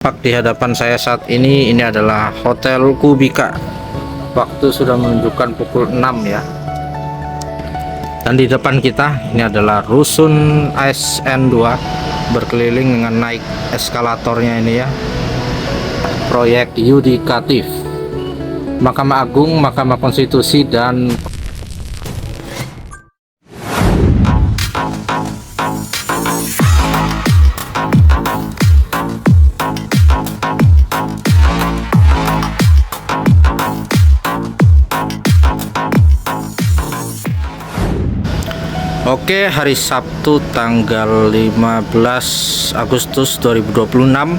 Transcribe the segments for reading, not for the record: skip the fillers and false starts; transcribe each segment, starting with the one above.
Pak, di hadapan saya saat ini adalah Hotel Kubika. Waktu sudah menunjukkan pukul 6 ya. Dan di depan kita ini adalah rusun ASN 2 berkeliling dengan naik eskalatornya ini ya. Proyek yudikatif Mahkamah Agung, Mahkamah Konstitusi dan Oke, hari Sabtu tanggal 15 Agustus 2026,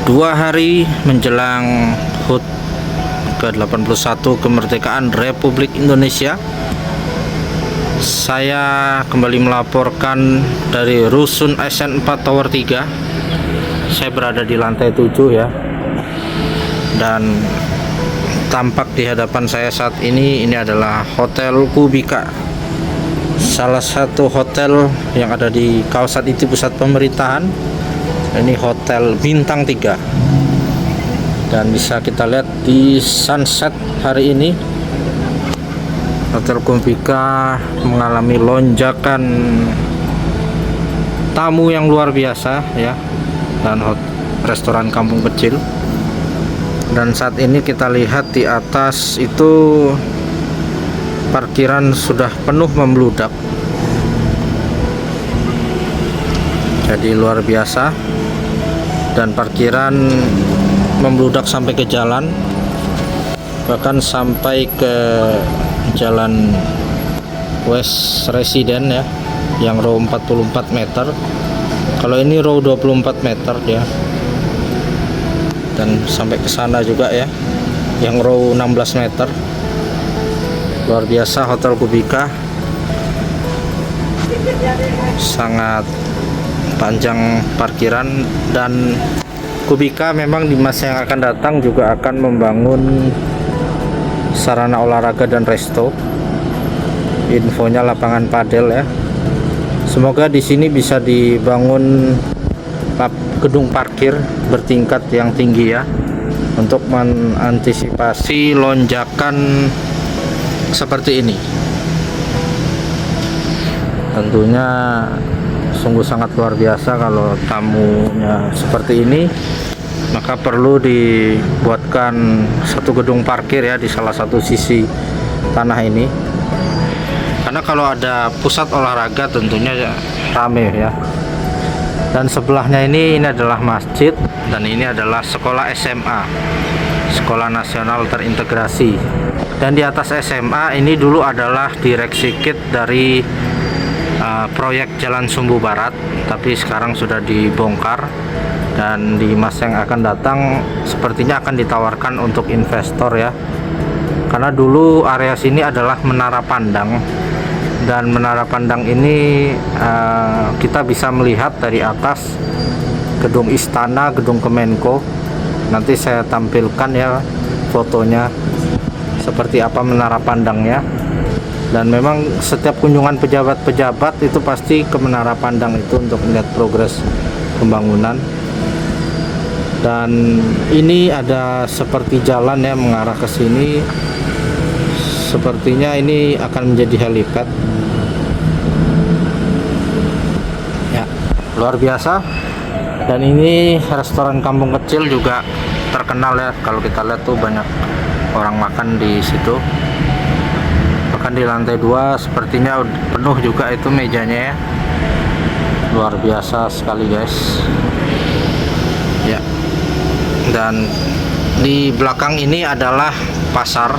2 hari menjelang HUT ke-81 kemerdekaan Republik Indonesia. Saya kembali melaporkan dari rusun ASN 4 Tower 3. Saya berada di lantai 7 ya. Dan tampak di hadapan saya saat ini adalah Hotel Kubika, salah satu hotel yang ada di kawasan inti pusat pemerintahan. Ini hotel bintang 3 dan bisa kita lihat di sunset hari ini. Hotel Kubika mengalami lonjakan tamu yang luar biasa ya, dan restoran kampung kecil. Dan saat ini kita lihat di atas itu parkiran sudah penuh membludak. Jadi luar biasa, dan parkiran membludak sampai ke jalan, bahkan sampai ke jalan West Resident ya, yang row 44 meter. Kalau ini row 24 meter ya, dan sampai ke sana juga ya, yang row 16 meter. Luar biasa Hotel Kubika, sangat panjang parkiran. Dan Kubika memang di masa yang akan datang juga akan membangun sarana olahraga dan resto. Infonya lapangan padel ya. Semoga di sini bisa dibangun gedung parkir bertingkat yang tinggi ya, untuk mengantisipasi lonjakan seperti ini. Tentunya sungguh sangat luar biasa kalau tamunya seperti ini, maka perlu dibuatkan satu gedung parkir ya di salah satu sisi tanah ini, karena kalau ada pusat olahraga tentunya rame ya. Dan sebelahnya ini adalah masjid, dan ini adalah sekolah SMA, Sekolah Nasional Terintegrasi. Dan di atas SMA ini dulu adalah direksi kit dari proyek Jalan Sumbu Barat, tapi sekarang sudah dibongkar, dan di masa yang akan datang sepertinya akan ditawarkan untuk investor ya. Karena dulu area sini adalah Menara Pandang, dan Menara Pandang ini kita bisa melihat dari atas gedung istana, gedung Kemenko. Nanti saya tampilkan ya fotonya seperti apa Menara Pandangnya. Dan memang setiap kunjungan pejabat-pejabat itu pasti ke Menara Pandang itu untuk melihat progres pembangunan. Dan ini ada seperti jalan ya mengarah ke sini. Sepertinya ini akan menjadi helipad ya, luar biasa. Dan ini restoran kampung kecil juga terkenal ya, kalau kita lihat tuh banyak orang makan di situ. Bahkan di lantai 2 sepertinya penuh juga itu mejanya ya. Luar biasa sekali guys ya. Dan di belakang ini adalah pasar,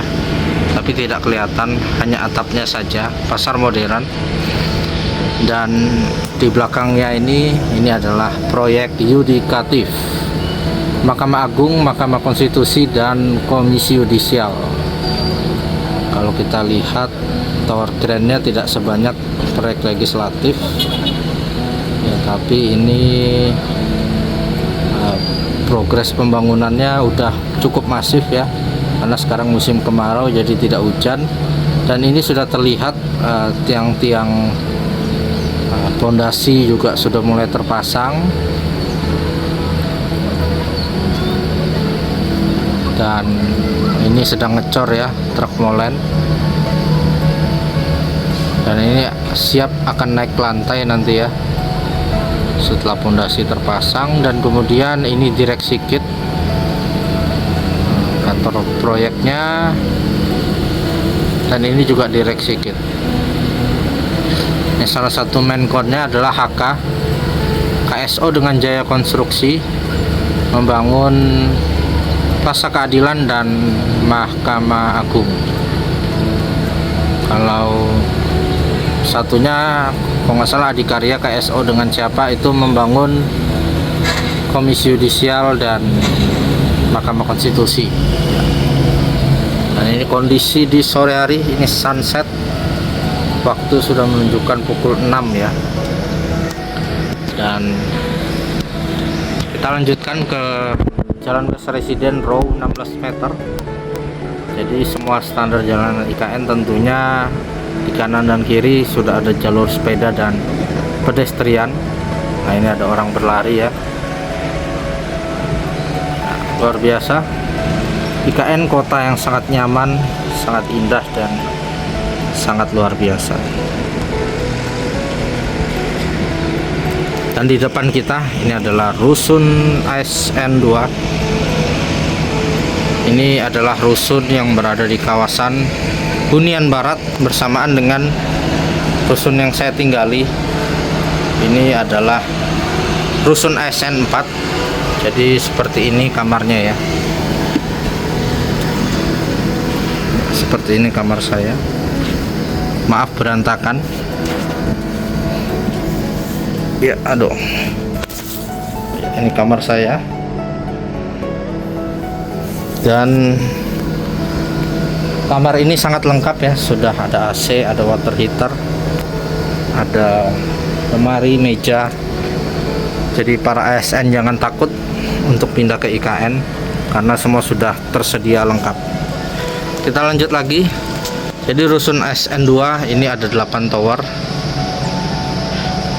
tapi tidak kelihatan, hanya atapnya saja, pasar modern. Dan di belakangnya ini adalah proyek yudikatif Mahkamah Agung, Mahkamah Konstitusi dan Komisi Yudisial. Kalau kita lihat tower grand-nya tidak sebanyak proyek legislatif ya, tapi ini progres pembangunannya udah cukup masif ya, karena sekarang musim kemarau jadi tidak hujan. Dan ini sudah terlihat tiang-tiang pondasi juga sudah mulai terpasang. Dan ini sedang ngecor ya, truk molen. Dan ini siap akan naik lantai nanti ya, setelah pondasi terpasang. Dan kemudian ini direksi kit kantor proyeknya, dan ini juga direksi kit. Ini salah satu main code-nya adalah HK KSO dengan Jaya Konstruksi membangun Plaza Keadilan dan Mahkamah Agung. Kalau satunya kalau nggak salah Adikarya KSO dengan siapa itu membangun Komisi Yudisial dan Mahkamah Konstitusi. Dan ini kondisi di sore hari, ini sunset, waktu sudah menunjukkan pukul 6 ya. Dan kita lanjutkan ke Jalan West Residen Row 16 meter. Jadi semua standar jalanan IKN tentunya di kanan dan kiri sudah ada jalur sepeda dan pedestrian. Nah, ini ada orang berlari ya. Nah, luar biasa. IKN kota yang sangat nyaman, sangat indah dan sangat luar biasa. Dan di depan kita ini adalah rusun ASN 2. Ini adalah rusun yang berada di kawasan Hunian Barat bersamaan dengan rusun yang saya tinggali. Ini adalah rusun ASN 4. Jadi seperti ini kamarnya ya. Seperti ini kamar saya. Maaf berantakan. Ya, aduh. Ini kamar saya. Dan kamar ini sangat lengkap ya, sudah ada AC, ada water heater, ada lemari, meja. Jadi para ASN jangan takut untuk pindah ke IKN karena semua sudah tersedia lengkap. Kita lanjut lagi. Jadi rusun ASN 2 ini ada 8 tower.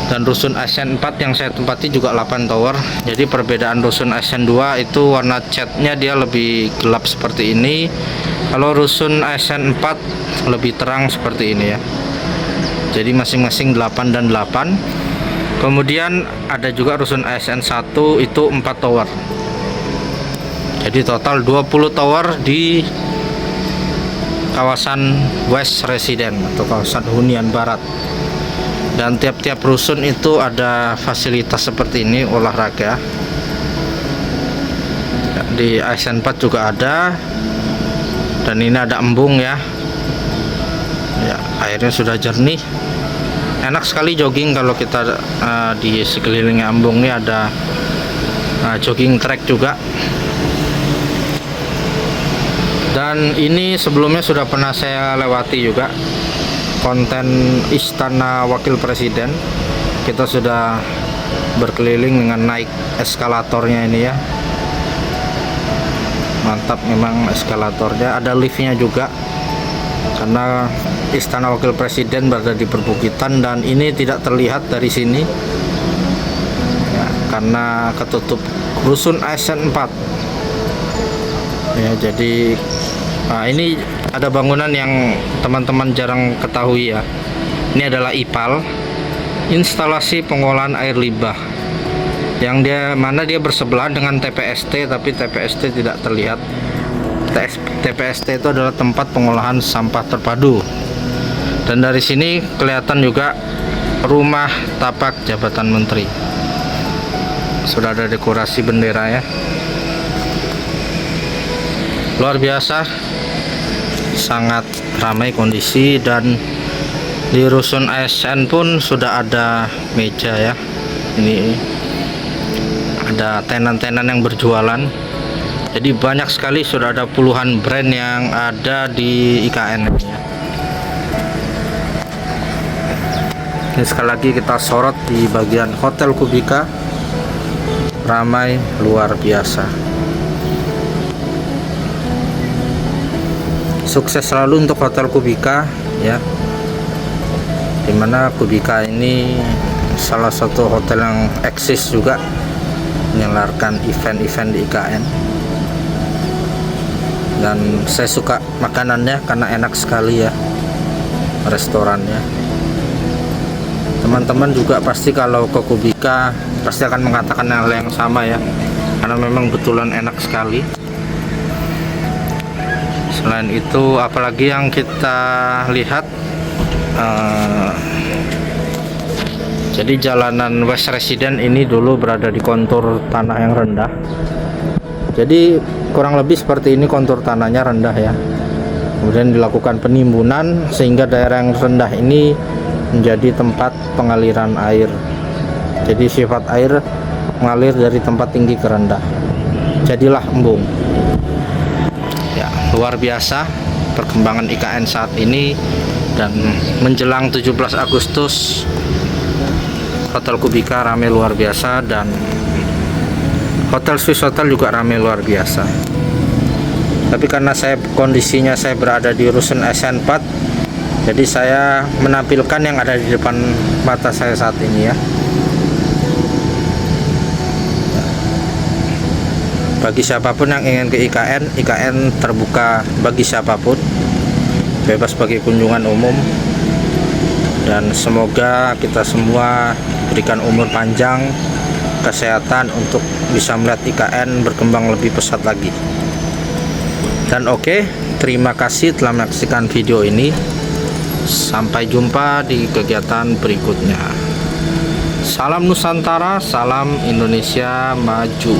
Dan rusun ASN 4 yang saya tempati juga 8 tower. Jadi perbedaan rusun ASN 2 itu warna catnya dia lebih gelap seperti ini. Kalau rusun ASN 4 lebih terang seperti ini ya. Jadi masing-masing 8 dan 8. Kemudian ada juga rusun ASN 1 itu 4 tower. Jadi total 20 tower di kawasan West Residen atau kawasan Hunian Barat. Dan tiap-tiap rusun itu ada fasilitas seperti ini, olahraga. Di ASN 4 juga ada. Dan ini ada embung ya. Ya, airnya sudah jernih. Enak sekali jogging kalau kita di sekelilingnya embung ini ada jogging track juga. Dan ini sebelumnya sudah pernah saya lewati juga, konten Istana Wakil Presiden. Kita sudah berkeliling dengan naik eskalatornya ini ya. Mantap memang eskalatornya, ada liftnya juga karena Istana Wakil Presiden berada di perbukitan dan ini tidak terlihat dari sini ya, karena ketutup rusun ASN 4 ya. Jadi ini ada bangunan yang teman-teman jarang ketahui ya. Ini adalah IPAL, instalasi pengolahan air limbah, yang mana dia bersebelahan dengan TPST, tapi TPST tidak terlihat. TPST itu adalah tempat pengolahan sampah terpadu. Dan dari sini kelihatan juga rumah tapak jabatan menteri. Sudah ada dekorasi bendera ya. Luar biasa, sangat ramai kondisi. Dan di rusun ASN pun sudah ada meja ya. Ini ada tenan-tenan yang berjualan. Jadi banyak sekali, sudah ada puluhan brand yang ada di IKN ya. Ini sekali lagi kita sorot di bagian Hotel Kubika, ramai luar biasa. Sukses selalu untuk Hotel Kubika ya, dimana Kubika ini salah satu hotel yang eksis juga menyelenggarakan event-event di IKN. dan saya suka makanannya karena enak sekali ya restorannya. Teman-teman juga pasti kalau ke Kubika pasti akan mengatakan hal yang sama ya, karena memang betulan enak sekali. Selain itu apalagi yang kita lihat, jadi jalanan West Resident ini dulu berada di kontur tanah yang rendah. Jadi kurang lebih seperti ini kontur tanahnya rendah ya. Kemudian dilakukan penimbunan sehingga daerah yang rendah ini menjadi tempat pengaliran air. Jadi sifat air mengalir dari tempat tinggi ke rendah. Jadilah embung. Ya, luar biasa perkembangan IKN saat ini, dan menjelang 17 Agustus Hotel Kubika ramai luar biasa, dan Hotel Swiss Hotel juga ramai luar biasa. Tapi karena kondisinya saya berada di rusun SN4, jadi saya menampilkan yang ada di depan mata saya saat ini ya. Bagi siapapun yang ingin ke IKN, IKN terbuka bagi siapapun, bebas bagi kunjungan umum. Dan semoga kita semua berikan umur panjang, kesehatan untuk bisa melihat IKN berkembang lebih pesat lagi. Dan oke, terima kasih telah menyaksikan video ini. Sampai jumpa di kegiatan berikutnya. Salam Nusantara, salam Indonesia maju.